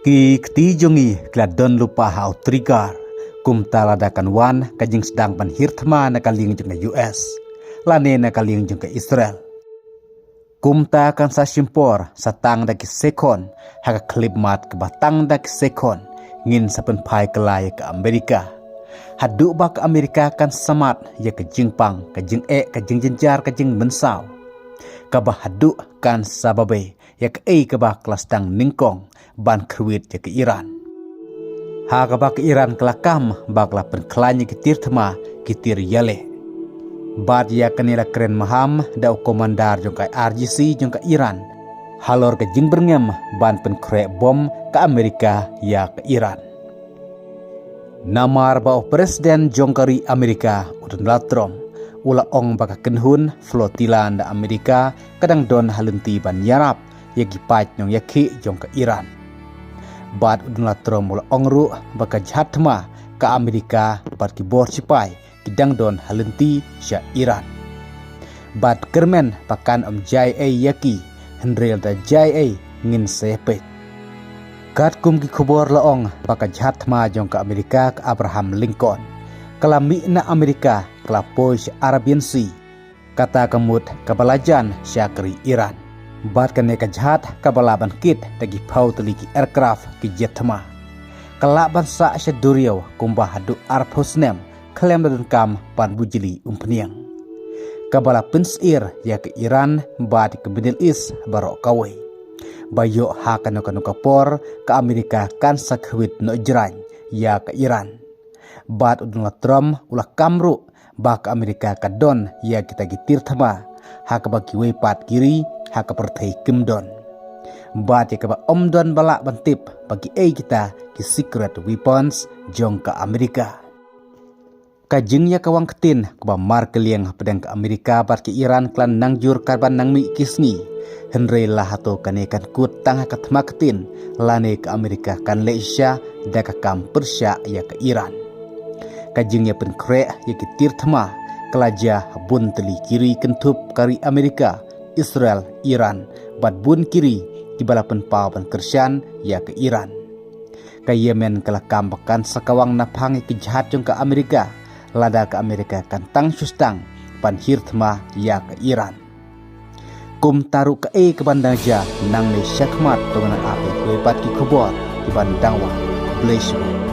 Ki kti jongi kladon lupa hau trigar kum taladakan wan kajing sedang panhirtma nakaling jong US lane nakaling jong ke Israel. Kum ta kan sa simpor satang daki sekon haka klip mat ke batang daki sekon ngin sapen pai kelai ke Amerika. Hadu ba ke Amerika kan samat ya ke jingpang ke jing jenjar ke jing mensau. Kabah hadu kan sababe ya ke kabah kelas tang ningkong ban kerwit ya ke Iran. Ha kabah ke Iran kelakam bakla penkelanya ke tirtma kitir yale. Bad ya kanila keren maham da komandar jong ka RGC jong ka Iran. Halor ke jing berngem ban penkrek bom ke Amerika ya ke Iran. Namar ba presiden jongkari Amerika Donald Trump ula ong baka kenhun flotilan da Amerika kadang don halenti ban yarap ya gipat nyong yaki jong ke Iran. Bad Donald Trump ula ong ru baka jhatma ke Amerika bad ki bor sipai kidang don halenti sya Iran. Bad kermen pakan JA yaki Henry da JA ngin sepet. Kat kum ki khobor laong baka jhatma jong ke Amerika ke Abraham Lincoln. Kelami na Amerika kelapoi si Arabian Sea. Kata kemut kabalajan syakri Iran. Bat kene kajhat kabalaban kit dagi pau teliki aircraft ki jetma. Kelaban sa syaduriau kumbah hadu arphosnem klem dadun kam pan bujili umpniang. Kabala pensir ya ke Iran bat ke Middle East barok kawai. Bayo ha kanu kapor ke Amerika kan sakwit no jrany ya ke Iran. Bat Donald Trump ulah kamru ba ke Amerika kadon ya kita gitir thama ha ka bagi wepat kiri ha ka perthai kimdon. Bat ya ka ba omdon balak bantip bagi kita ki secret weapons jong ke Amerika. Kajing ya kawang ketin keba mar keliang pedang ke Amerika bat ke Iran klan nangjur karban nang mi kisngi. Henry lahato kanekan kut tangha katma ketin lane ke Amerika kan Malaysia daka kam Persia ya ke Iran. Kajing ya penkre ya ke tirtma kelaja bun teli kiri kentup kari Amerika, Israel, Iran bat bun kiri di balapan pawan kersian ya ke Iran. Ka Yemen kelakam bakan sakawang naphangi kejahat jong ke Amerika lada ke Amerika kan tang sustang pan hirtma ya ke Iran. Kum taru ke bandangja nang ne syakmat dengan api wepat ki kubor di bandangwa Malaysia.